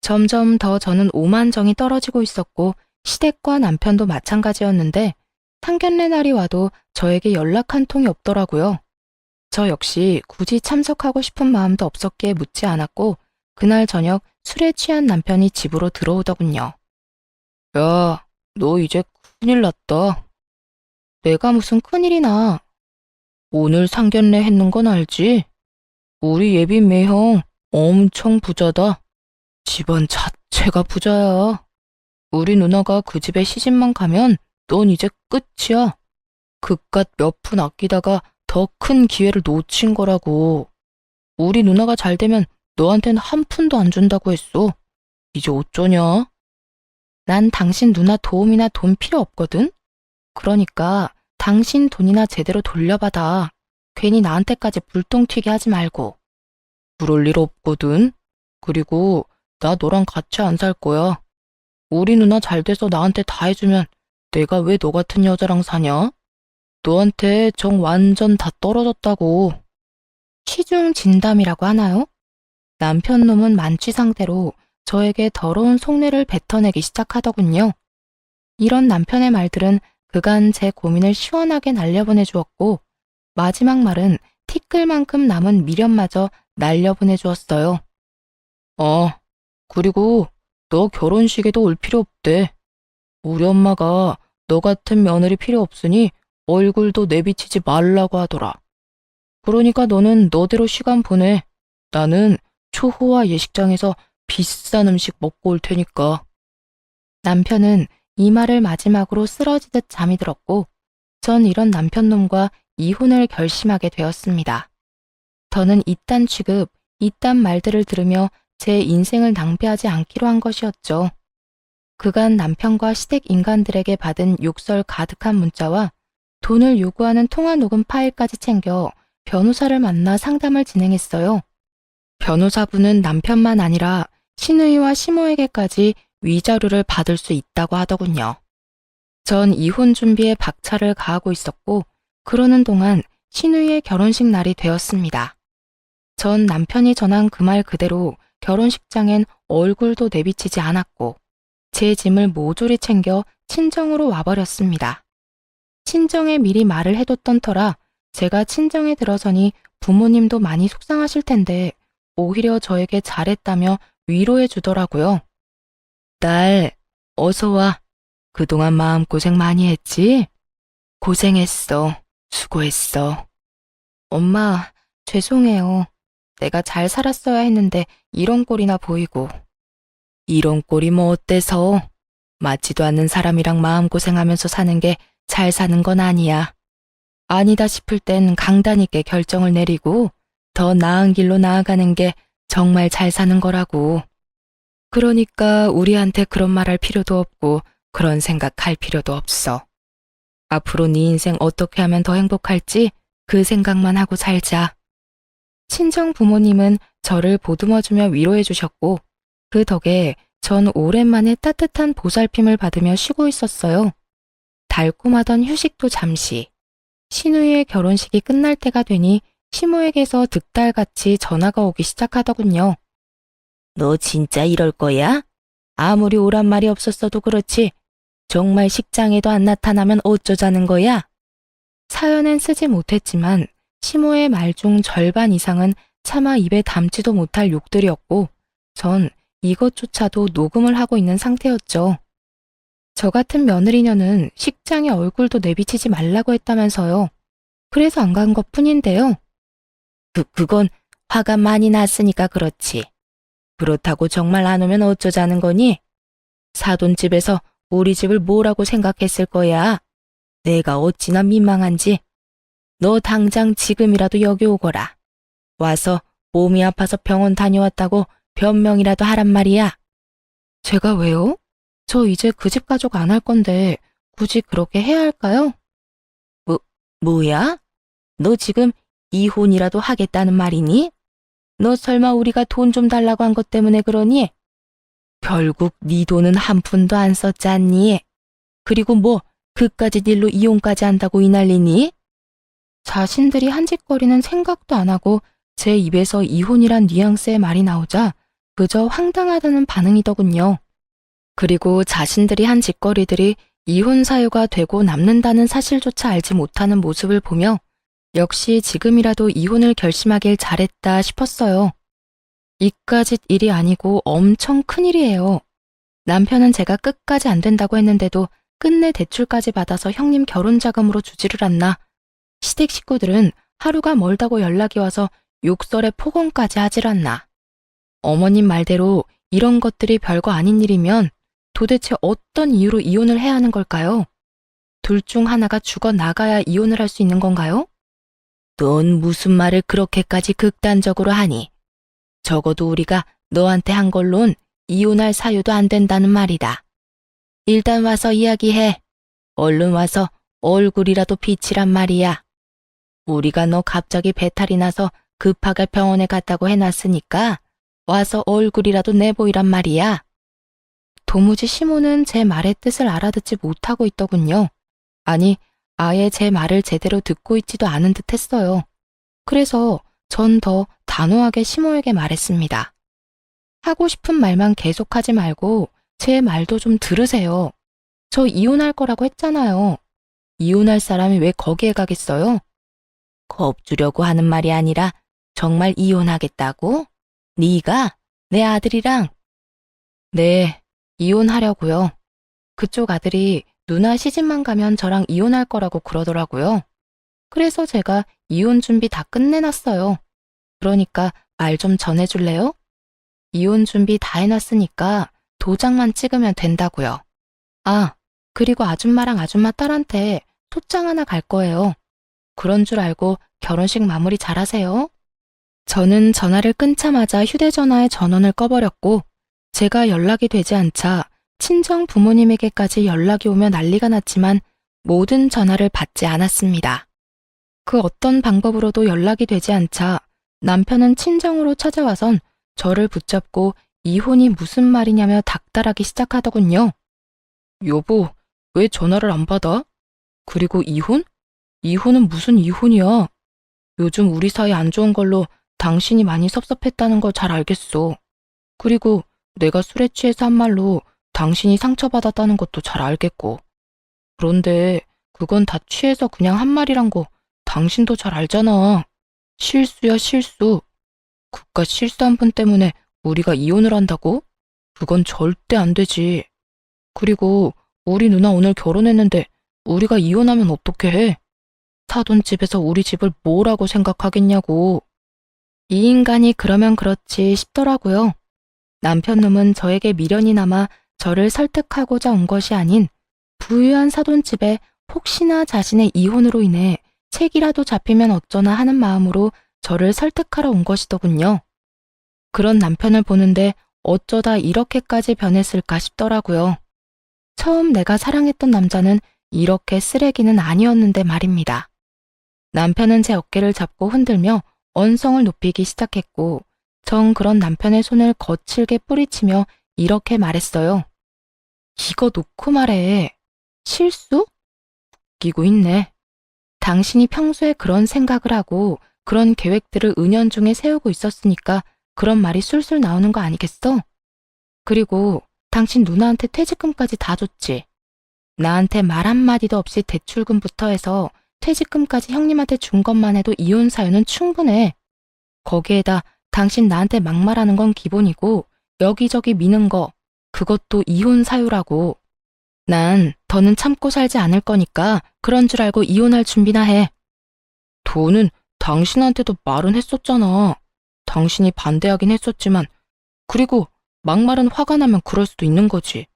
점점 더 저는 오만정이 떨어지고 있었고 시댁과 남편도 마찬가지였는데 상견례 날이 와도 저에게 연락 한 통이 없더라고요. 저 역시 굳이 참석하고 싶은 마음도 없었기에 묻지 않았고 그날 저녁 술에 취한 남편이 집으로 들어오더군요. 야, 너 이제 큰일 났다. 내가 무슨 큰일이나. 오늘 상견례 했는 건 알지? 우리 예빈 매형 엄청 부자다. 집안 자체가 부자야. 우리 누나가 그 집에 시집만 가면 넌 이제 끝이야. 그깟 몇 푼 아끼다가 더 큰 기회를 놓친 거라고. 우리 누나가 잘 되면 너한텐 한 푼도 안 준다고 했어. 이제 어쩌냐? 난 당신 누나 도움이나 돈 필요 없거든? 그러니까 당신 돈이나 제대로 돌려받아. 괜히 나한테까지 불똥 튀게 하지 말고. 그럴 일 없거든. 그리고 나 너랑 같이 안 살 거야. 우리 누나 잘 돼서 나한테 다 해주면 내가 왜 너 같은 여자랑 사냐? 너한테 정 완전 다 떨어졌다고. 시중 진담이라고 하나요? 남편 놈은 만취 상태로 저에게 더러운 속내를 뱉어내기 시작하더군요. 이런 남편의 말들은 그간 제 고민을 시원하게 날려보내 주었고, 마지막 말은 티끌만큼 남은 미련마저 날려보내 주었어요. 그리고 너 결혼식에도 올 필요 없대. 우리 엄마가 너 같은 며느리 필요 없으니 얼굴도 내비치지 말라고 하더라. 그러니까 너는 너대로 시간 보내. 나는 초호화 예식장에서 비싼 음식 먹고 올 테니까. 남편은 이 말을 마지막으로 쓰러지듯 잠이 들었고, 전 이런 남편놈과 이혼을 결심하게 되었습니다. 더는 이딴 취급, 이딴 말들을 들으며 제 인생을 낭비하지 않기로 한 것이었죠. 그간 남편과 시댁 인간들에게 받은 욕설 가득한 문자와 돈을 요구하는 통화 녹음 파일까지 챙겨 변호사를 만나 상담을 진행했어요. 변호사분은 남편만 아니라 시누이와 시모에게까지 위자료를 받을 수 있다고 하더군요. 전 이혼 준비에 박차를 가하고 있었고, 그러는 동안 시누이의 결혼식 날이 되었습니다. 전 남편이 전한 그 말 그대로 결혼식장엔 얼굴도 내비치지 않았고, 제 짐을 모조리 챙겨 친정으로 와버렸습니다. 친정에 미리 말을 해뒀던 터라 제가 친정에 들어서니 부모님도 많이 속상하실 텐데 오히려 저에게 잘했다며 위로해 주더라고요. 딸, 어서 와. 그동안 마음고생 많이 했지? 고생했어. 수고했어. 엄마, 죄송해요. 내가 잘 살았어야 했는데 이런 꼴이나 보이고. 이런 꼴이 뭐 어때서? 맞지도 않는 사람이랑 마음고생하면서 사는 게 잘 사는 건 아니야. 아니다 싶을 땐 강단 있게 결정을 내리고 더 나은 길로 나아가는 게 정말 잘 사는 거라고. 그러니까 우리한테 그런 말 할 필요도 없고 그런 생각할 필요도 없어. 앞으로 네 인생 어떻게 하면 더 행복할지 그 생각만 하고 살자. 친정 부모님은 저를 보듬어주며 위로해 주셨고, 그 덕에 전 오랜만에 따뜻한 보살핌을 받으며 쉬고 있었어요. 달콤하던 휴식도 잠시. 시누이의 결혼식이 끝날 때가 되니 시모에게서 득달같이 전화가 오기 시작하더군요. 너 진짜 이럴 거야? 아무리 오란 말이 없었어도 그렇지. 정말 식장에도 안 나타나면 어쩌자는 거야? 사연엔 쓰지 못했지만 시모의 말 중 절반 이상은 차마 입에 담지도 못할 욕들이었고, 전 이것조차도 녹음을 하고 있는 상태였죠. 저 같은 며느리녀는 식장에 얼굴도 내비치지 말라고 했다면서요. 그래서 안 간 것뿐인데요. 그건 화가 많이 났으니까 그렇지. 그렇다고 정말 안 오면 어쩌자는 거니? 사돈집에서 우리 집을 뭐라고 생각했을 거야? 내가 어찌나 민망한지. 너 당장 지금이라도 여기 오거라. 와서 몸이 아파서 병원 다녀왔다고 변명이라도 하란 말이야. 제가 왜요? 저 이제 그 집 가족 안 할 건데 굳이 그렇게 해야 할까요? 뭐야? 너 지금 이혼이라도 하겠다는 말이니? 너 설마 우리가 돈 좀 달라고 한 것 때문에 그러니? 결국 네 돈은 한 푼도 안 썼잖니? 그리고 뭐 그까짓 일로 이혼까지 한다고 이 난리니? 자신들이 한 짓거리는 생각도 안 하고 제 입에서 이혼이란 뉘앙스의 말이 나오자 그저 황당하다는 반응이더군요. 그리고 자신들이 한 짓거리들이 이혼 사유가 되고 남는다는 사실조차 알지 못하는 모습을 보며 역시 지금이라도 이혼을 결심하길 잘했다 싶었어요. 이까짓 일이 아니고 엄청 큰일이에요. 남편은 제가 끝까지 안 된다고 했는데도 끝내 대출까지 받아서 형님 결혼 자금으로 주지를 않나. 시댁 식구들은 하루가 멀다고 연락이 와서 욕설에 폭언까지 하질 않나. 어머님 말대로 이런 것들이 별거 아닌 일이면 도대체 어떤 이유로 이혼을 해야 하는 걸까요? 둘 중 하나가 죽어 나가야 이혼을 할 수 있는 건가요? 넌 무슨 말을 그렇게까지 극단적으로 하니? 적어도 우리가 너한테 한 걸론 이혼할 사유도 안 된다는 말이다. 일단 와서 이야기해. 얼른 와서 얼굴이라도 비치란 말이야. 우리가 너 갑자기 배탈이 나서 급하게 병원에 갔다고 해놨으니까 와서 얼굴이라도 내보이란 말이야. 도무지 시모는 제 말의 뜻을 알아듣지 못하고 있더군요. 아니, 아예 제 말을 제대로 듣고 있지도 않은 듯 했어요. 그래서 전 더 단호하게 시모에게 말했습니다. 하고 싶은 말만 계속하지 말고 제 말도 좀 들으세요. 저 이혼할 거라고 했잖아요. 이혼할 사람이 왜 거기에 가겠어요? 겁주려고 하는 말이 아니라 정말 이혼하겠다고? 네가? 내 아들이랑? 네, 이혼하려고요. 그쪽 아들이 누나 시집만 가면 저랑 이혼할 거라고 그러더라고요. 그래서 제가 이혼 준비 다 끝내놨어요. 그러니까 말 좀 전해줄래요? 이혼 준비 다 해놨으니까 도장만 찍으면 된다고요. 아, 그리고 아줌마랑 아줌마 딸한테 소장 하나 갈 거예요. 그런 줄 알고 결혼식 마무리 잘하세요. 저는 전화를 끊자마자 휴대전화의 전원을 꺼버렸고 제가 연락이 되지 않자 친정 부모님에게까지 연락이 오며 난리가 났지만 모든 전화를 받지 않았습니다. 그 어떤 방법으로도 연락이 되지 않자 남편은 친정으로 찾아와선 저를 붙잡고 이혼이 무슨 말이냐며 닥달하기 시작하더군요. 여보, 왜 전화를 안 받아? 그리고 이혼? 이혼은 무슨 이혼이야? 요즘 우리 사이 안 좋은 걸로 당신이 많이 섭섭했다는 걸 잘 알겠어. 그리고 내가 술에 취해서 한 말로 당신이 상처받았다는 것도 잘 알겠고. 그런데 그건 다 취해서 그냥 한 말이란 거 당신도 잘 알잖아. 실수야, 실수. 그깟 실수 한 번 때문에 우리가 이혼을 한다고? 그건 절대 안 되지. 그리고 우리 누나 오늘 결혼했는데 우리가 이혼하면 어떻게 해? 사돈집에서 우리 집을 뭐라고 생각하겠냐고. 이 인간이 그러면 그렇지 싶더라고요. 남편 놈은 저에게 미련이 남아 저를 설득하고자 온 것이 아닌 부유한 사돈집에 혹시나 자신의 이혼으로 인해 책이라도 잡히면 어쩌나 하는 마음으로 저를 설득하러 온 것이더군요. 그런 남편을 보는데 어쩌다 이렇게까지 변했을까 싶더라고요. 처음 내가 사랑했던 남자는 이렇게 쓰레기는 아니었는데 말입니다. 남편은 제 어깨를 잡고 흔들며 언성을 높이기 시작했고 전 그런 남편의 손을 거칠게 뿌리치며 이렇게 말했어요. 이거 놓고 말해. 실수? 웃기고 있네. 당신이 평소에 그런 생각을 하고 그런 계획들을 은연중에 세우고 있었으니까 그런 말이 술술 나오는 거 아니겠어? 그리고 당신 누나한테 퇴직금까지 다 줬지. 나한테 말 한마디도 없이 대출금부터 해서 퇴직금까지 형님한테 준 것만 해도 이혼 사유는 충분해. 거기에다 당신 나한테 막말하는 건 기본이고 여기저기 미는 거 그것도 이혼 사유라고. 난 더는 참고 살지 않을 거니까 그런 줄 알고 이혼할 준비나 해. 돈은 당신한테도 말은 했었잖아. 당신이 반대하긴 했었지만 그리고 막말은 화가 나면 그럴 수도 있는 거지.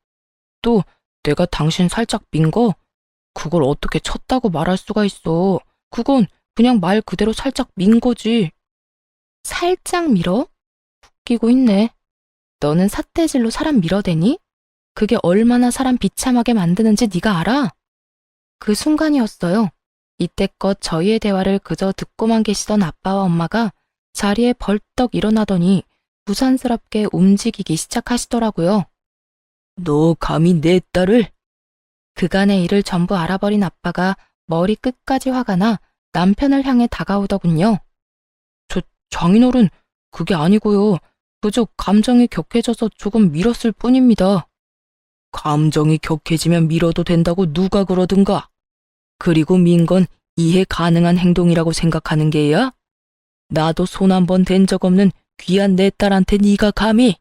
또 내가 당신 살짝 민 거? 그걸 어떻게 쳤다고 말할 수가 있어. 그건 그냥 말 그대로 살짝 민 거지. 살짝 밀어? 웃기고 있네. 너는 삿대질로 사람 밀어대니? 그게 얼마나 사람 비참하게 만드는지 네가 알아? 그 순간이었어요. 이때껏 저희의 대화를 그저 듣고만 계시던 아빠와 엄마가 자리에 벌떡 일어나더니 부산스럽게 움직이기 시작하시더라고요. 너 감히 내 딸을? 그간의 일을 전부 알아버린 아빠가 머리 끝까지 화가 나 남편을 향해 다가오더군요. 장인어른, 그게 아니고요. 그저 감정이 격해져서 조금 밀었을 뿐입니다. 감정이 격해지면 밀어도 된다고 누가 그러든가. 그리고 민 건 이해 가능한 행동이라고 생각하는 게야? 나도 손 한 번 댄 적 없는 귀한 내 딸한테 네가 감히.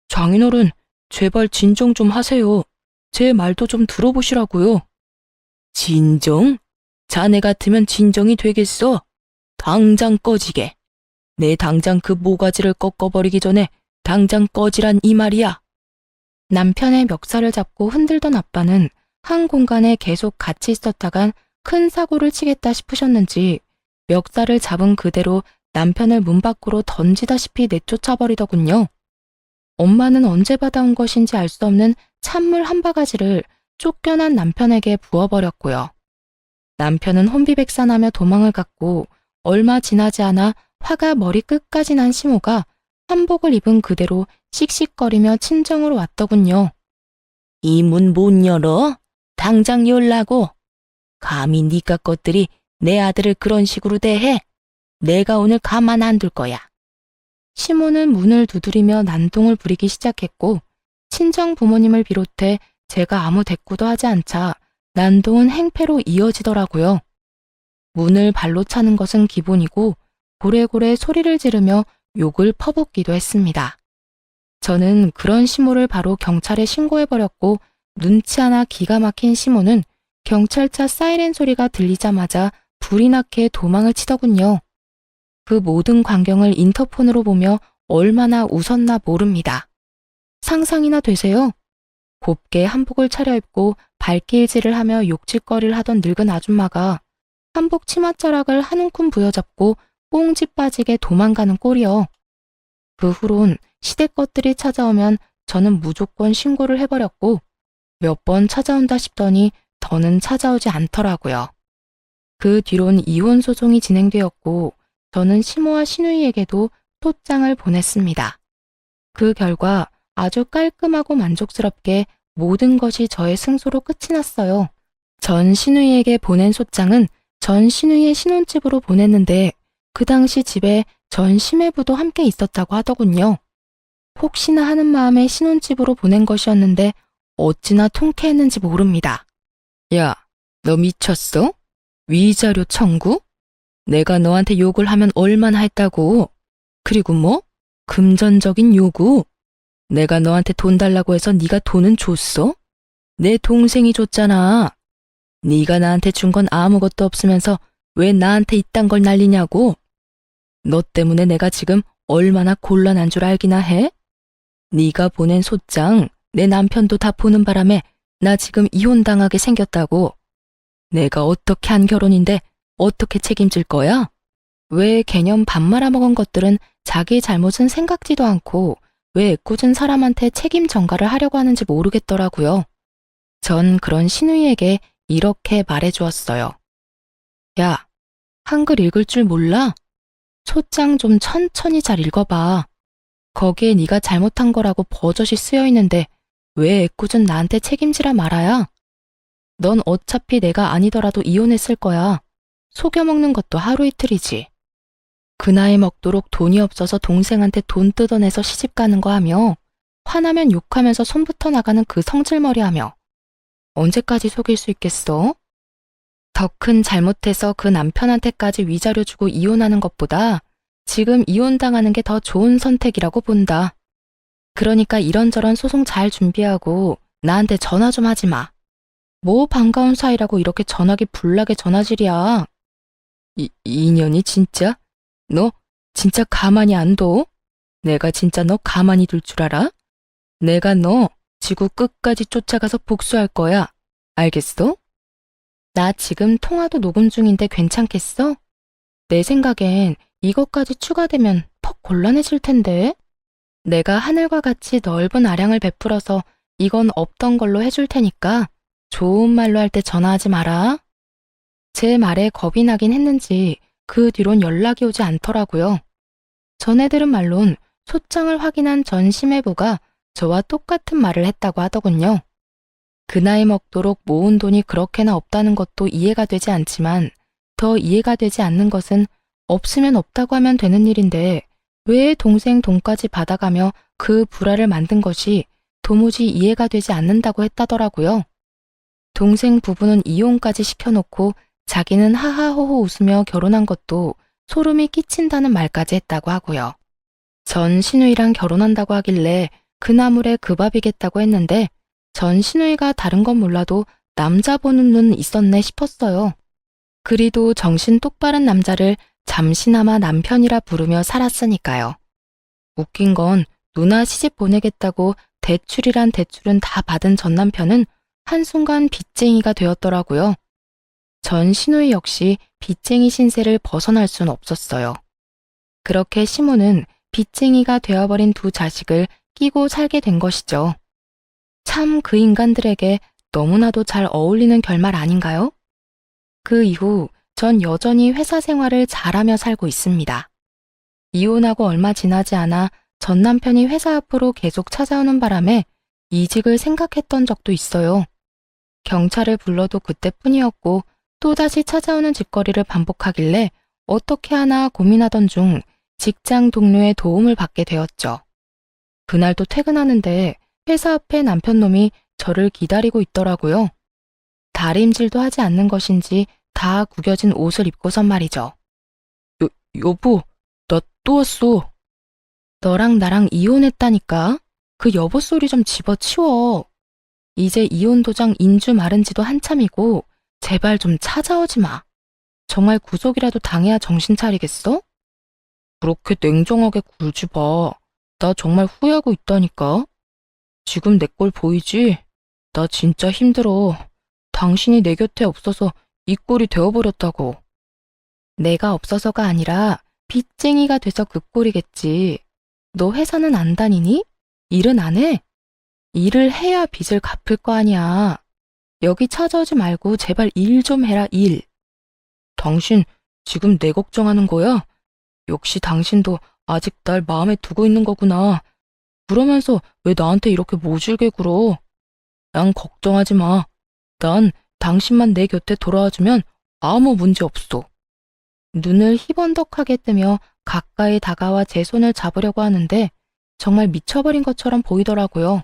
장인어른, 제발 진정 좀 하세요. 제 말도 좀 들어보시라고요. 진정? 자네 같으면 진정이 되겠어? 당장 꺼지게. 내 당장 그 모가지를 꺾어버리기 전에 당장 꺼지란 이 말이야. 남편의 멱살을 잡고 흔들던 아빠는 한 공간에 계속 같이 있었다간 큰 사고를 치겠다 싶으셨는지 멱살을 잡은 그대로 남편을 문 밖으로 던지다시피 내쫓아버리더군요. 엄마는 언제 받아온 것인지 알 수 없는 찬물 한 바가지를 쫓겨난 남편에게 부어버렸고요. 남편은 혼비백산하며 도망을 갔고 얼마 지나지 않아 화가 머리 끝까지 난 시모가 한복을 입은 그대로 씩씩거리며 친정으로 왔더군요. 이 문 못 열어? 당장 열라고. 감히 니까 것들이 내 아들을 그런 식으로 대해? 내가 오늘 가만 안 둘 거야. 시모는 문을 두드리며 난동을 부리기 시작했고 친정 부모님을 비롯해 제가 아무 대꾸도 하지 않자 난동은 행패로 이어지더라고요. 문을 발로 차는 것은 기본이고 고래고래 소리를 지르며 욕을 퍼붓기도 했습니다. 저는 그런 시모를 바로 경찰에 신고해버렸고 눈치 하나 기가 막힌 시모는 경찰차 사이렌 소리가 들리자마자 불이 나게 도망을 치더군요. 그 모든 광경을 인터폰으로 보며 얼마나 웃었나 모릅니다. 상상이나 되세요? 곱게 한복을 차려입고 발길질을 하며 욕짓거리를 하던 늙은 아줌마가 한복 치맛자락을 한 움큼 부여잡고 꽁지 빠지게 도망가는 꼴이요. 그 후론 시댁 것들이 찾아오면 저는 무조건 신고를 해버렸고 몇 번 찾아온다 싶더니 더는 찾아오지 않더라고요. 그 뒤론 이혼 소송이 진행되었고 저는 시모와 시누이에게도 소장을 보냈습니다. 그 결과 아주 깔끔하고 만족스럽게 모든 것이 저의 승소로 끝이 났어요. 전 시누이에게 보낸 소장은 전 시누이의 신혼집으로 보냈는데 그 당시 집에 전 시매부도 함께 있었다고 하더군요. 혹시나 하는 마음에 신혼집으로 보낸 것이었는데 어찌나 통쾌했는지 모릅니다. 야, 너 미쳤어? 위자료 청구? 내가 너한테 욕을 하면 얼마나 했다고? 그리고 뭐? 금전적인 요구? 내가 너한테 돈 달라고 해서 네가 돈은 줬어? 내 동생이 줬잖아. 네가 나한테 준 건 아무것도 없으면서 왜 나한테 이딴 걸 날리냐고? 너 때문에 내가 지금 얼마나 곤란한 줄 알기나 해? 네가 보낸 소장 내 남편도 다 보는 바람에 나 지금 이혼당하게 생겼다고. 내가 어떻게 한 결혼인데 어떻게 책임질 거야? 왜 개념 밥 말아먹은 것들은 자기 잘못은 생각지도 않고 왜 애꿎은 사람한테 책임 전가를 하려고 하는지 모르겠더라고요. 전 그런 시누이에게 이렇게 말해주었어요. 야, 한글 읽을 줄 몰라? 소장 좀 천천히 잘 읽어봐. 거기에 네가 잘못한 거라고 버젓이 쓰여 있는데 왜 애꿎은 나한테 책임지라 말아야? 넌 어차피 내가 아니더라도 이혼했을 거야. 속여먹는 것도 하루 이틀이지. 그 나이 먹도록 돈이 없어서 동생한테 돈 뜯어내서 시집가는 거 하며 화나면 욕하면서 손부터 나가는 그 성질머리 하며 언제까지 속일 수 있겠어? 더 큰 잘못해서 그 남편한테까지 위자료 주고 이혼하는 것보다 지금 이혼당하는 게 더 좋은 선택이라고 본다. 그러니까 이런저런 소송 잘 준비하고 나한테 전화 좀 하지 마. 뭐 반가운 사이라고 이렇게 전화기 불나게 전화질이야. 이년이 진짜? 너 진짜 가만히 안 둬? 내가 진짜 너 가만히 둘 줄 알아? 내가 너 지구 끝까지 쫓아가서 복수할 거야. 알겠어? 나 지금 통화도 녹음 중인데 괜찮겠어? 내 생각엔 이것까지 추가되면 퍽 곤란해질 텐데. 내가 하늘과 같이 넓은 아량을 베풀어서 이건 없던 걸로 해줄 테니까 좋은 말로 할 때 전화하지 마라. 제 말에 겁이 나긴 했는지 그 뒤론 연락이 오지 않더라고요. 전해 들은 말론 소장을 확인한 전 심해부가 저와 똑같은 말을 했다고 하더군요. 그 나이 먹도록 모은 돈이 그렇게나 없다는 것도 이해가 되지 않지만 더 이해가 되지 않는 것은 없으면 없다고 하면 되는 일인데 왜 동생 돈까지 받아가며 그 불화를 만든 것이 도무지 이해가 되지 않는다고 했다더라고요. 동생 부부는 이혼까지 시켜놓고 자기는 하하호호 웃으며 결혼한 것도 소름이 끼친다는 말까지 했다고 하고요. 전 시누이랑 결혼한다고 하길래 그 나물에 그 밥이겠다고 했는데 전 시누이가 다른 건 몰라도 남자 보는 눈 있었네 싶었어요. 그리도 정신 똑바른 남자를 잠시나마 남편이라 부르며 살았으니까요. 웃긴 건 누나 시집 보내겠다고 대출이란 대출은 다 받은 전 남편은 한순간 빚쟁이가 되었더라고요. 전 시누이 역시 빚쟁이 신세를 벗어날 순 없었어요. 그렇게 시모는 빚쟁이가 되어버린 두 자식을 끼고 살게 된 것이죠. 참 그 인간들에게 너무나도 잘 어울리는 결말 아닌가요? 그 이후 전 여전히 회사 생활을 잘하며 살고 있습니다. 이혼하고 얼마 지나지 않아 전 남편이 회사 앞으로 계속 찾아오는 바람에 이직을 생각했던 적도 있어요. 경찰을 불러도 그때뿐이었고 또다시 찾아오는 짓거리를 반복하길래 어떻게 하나 고민하던 중 직장 동료의 도움을 받게 되었죠. 그날도 퇴근하는데 회사 앞에 남편놈이 저를 기다리고 있더라고요. 다림질도 하지 않는 것인지 다 구겨진 옷을 입고선 말이죠. 여보, 나 또 왔어. 너랑 나랑 이혼했다니까? 그 여보 소리 좀 집어치워. 이제 이혼 도장 인주 마른 지도 한참이고 제발 좀 찾아오지 마. 정말 구속이라도 당해야 정신 차리겠어? 그렇게 냉정하게 굴지 마. 나 정말 후회하고 있다니까. 지금 내 꼴 보이지? 나 진짜 힘들어. 당신이 내 곁에 없어서 이 꼴이 되어버렸다고. 내가 없어서가 아니라 빚쟁이가 돼서 그 꼴이겠지. 너 회사는 안 다니니? 일은 안 해? 일을 해야 빚을 갚을 거 아니야. 여기 찾아오지 말고 제발 일 좀 해라, 일. 당신 지금 내 걱정하는 거야? 역시 당신도 아직 날 마음에 두고 있는 거구나. 그러면서 왜 나한테 이렇게 모질게 굴어? 난 걱정하지 마. 난 당신만 내 곁에 돌아와주면 아무 문제 없어. 눈을 희번덕하게 뜨며 가까이 다가와 제 손을 잡으려고 하는데 정말 미쳐버린 것처럼 보이더라고요.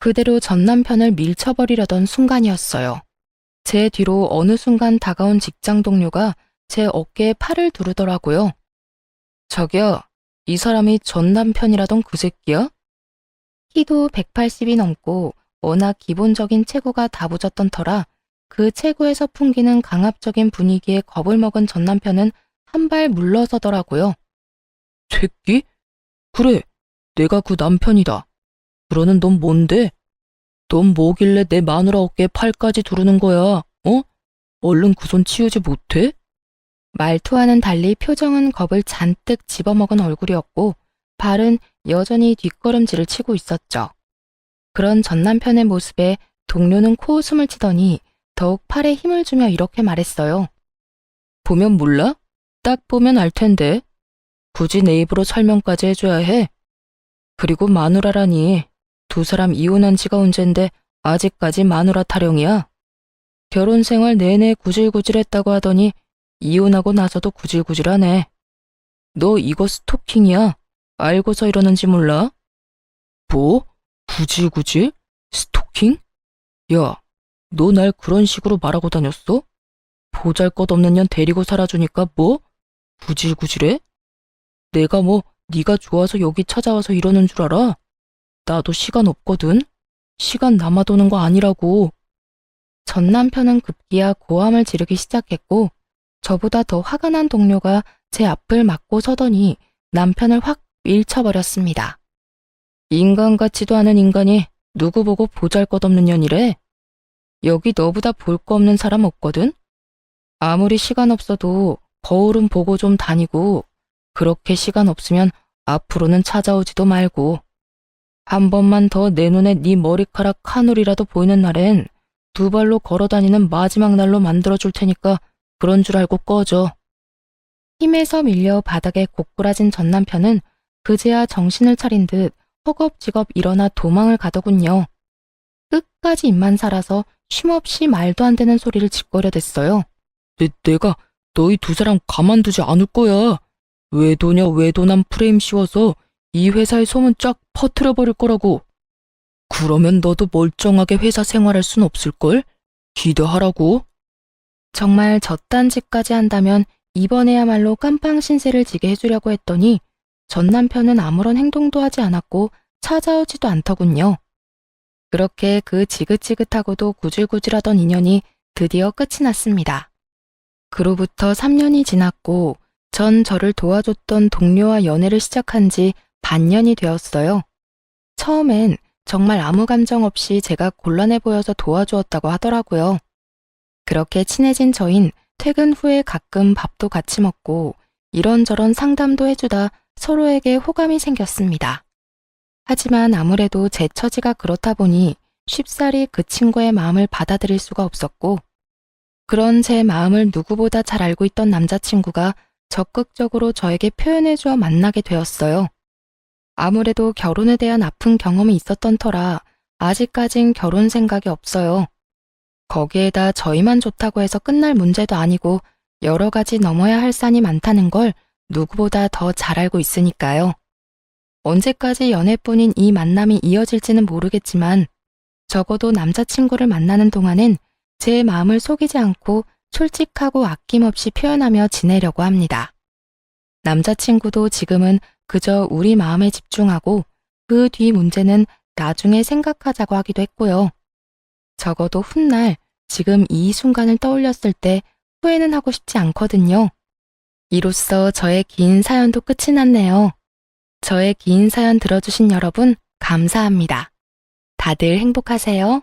그대로 전 남편을 밀쳐버리려던 순간이었어요. 제 뒤로 어느 순간 다가온 직장 동료가 제 어깨에 팔을 두르더라고요. 자기야, 이 사람이 전 남편이라던 그 새끼야? 키도 180이 넘고 워낙 기본적인 체구가 다부졌던 터라 그 체구에서 풍기는 강압적인 분위기에 겁을 먹은 전 남편은 한 발 물러서더라고요. 새끼? 그래, 내가 그 남편이다. 그러는 넌 뭔데? 넌 뭐길래 내 마누라 어깨에 팔까지 두르는 거야, 어? 얼른 그 손 치우지 못해? 말투와는 달리 표정은 겁을 잔뜩 집어먹은 얼굴이었고 발은 여전히 뒷걸음질을 치고 있었죠. 그런 전 남편의 모습에 동료는 코웃음을 치더니 더욱 팔에 힘을 주며 이렇게 말했어요. 보면 몰라? 딱 보면 알 텐데. 굳이 내 입으로 설명까지 해줘야 해. 그리고 마누라라니. 두 사람 이혼한 지가 언젠데 아직까지 마누라 타령이야. 결혼 생활 내내 구질구질했다고 하더니 이혼하고 나서도 구질구질하네. 너 이거 스토킹이야. 알고서 이러는지 몰라? 뭐? 구질구질? 스토킹? 야, 너 날 그런 식으로 말하고 다녔어? 보잘것없는 년 데리고 살아주니까 뭐? 구질구질해? 내가 뭐 네가 좋아서 여기 찾아와서 이러는 줄 알아? 나도 시간 없거든. 시간 남아도는 거 아니라고. 전 남편은 급기야 고함을 지르기 시작했고 저보다 더 화가 난 동료가 제 앞을 막고 서더니 남편을 확 밀쳐버렸습니다. 인간 같지도 않은 인간이 누구 보고 보잘것없는 년이래? 여기 너보다 볼 거 없는 사람 없거든? 아무리 시간 없어도 거울은 보고 좀 다니고 그렇게 시간 없으면 앞으로는 찾아오지도 말고 한 번만 더 내 눈에 네 머리카락 한 올이라도 보이는 날엔 두 발로 걸어다니는 마지막 날로 만들어줄 테니까 그런 줄 알고 꺼져. 힘에서 밀려 바닥에 고꾸라진 전 남편은 그제야 정신을 차린 듯 허겁지겁 일어나 도망을 가더군요. 끝까지 입만 살아서 쉼없이 말도 안 되는 소리를 짓거려댔어요. 내가 너희 두 사람 가만두지 않을 거야. 외도녀 외도남 프레임 씌워서 이 회사의 소문 쫙 퍼뜨려버릴 거라고. 그러면 너도 멀쩡하게 회사 생활할 순 없을걸? 기대하라고. 정말 저딴 짓까지 한다면 이번에야말로 깜빵 신세를 지게 해주려고 했더니 전 남편은 아무런 행동도 하지 않았고 찾아오지도 않더군요. 그렇게 그 지긋지긋하고도 구질구질하던 인연이 드디어 끝이 났습니다. 그로부터 3년이 지났고 전 저를 도와줬던 동료와 연애를 시작한 지 반년이 되었어요. 처음엔 정말 아무 감정 없이 제가 곤란해 보여서 도와주었다고 하더라고요. 그렇게 친해진 저흰 퇴근 후에 가끔 밥도 같이 먹고 이런저런 상담도 해주다 서로에게 호감이 생겼습니다. 하지만 아무래도 제 처지가 그렇다 보니 쉽사리 그 친구의 마음을 받아들일 수가 없었고 그런 제 마음을 누구보다 잘 알고 있던 남자친구가 적극적으로 저에게 표현해주어 만나게 되었어요. 아무래도 결혼에 대한 아픈 경험이 있었던 터라 아직까진 결혼 생각이 없어요. 거기에다 저희만 좋다고 해서 끝날 문제도 아니고 여러 가지 넘어야 할 산이 많다는 걸 누구보다 더 잘 알고 있으니까요. 언제까지 연애뿐인 이 만남이 이어질지는 모르겠지만 적어도 남자친구를 만나는 동안은 제 마음을 속이지 않고 솔직하고 아낌없이 표현하며 지내려고 합니다. 남자친구도 지금은 그저 우리 마음에 집중하고 그 뒤 문제는 나중에 생각하자고 하기도 했고요. 적어도 훗날 지금 이 순간을 떠올렸을 때 후회는 하고 싶지 않거든요. 이로써 저의 긴 사연도 끝이 났네요. 저의 긴 사연 들어주신 여러분 감사합니다. 다들 행복하세요.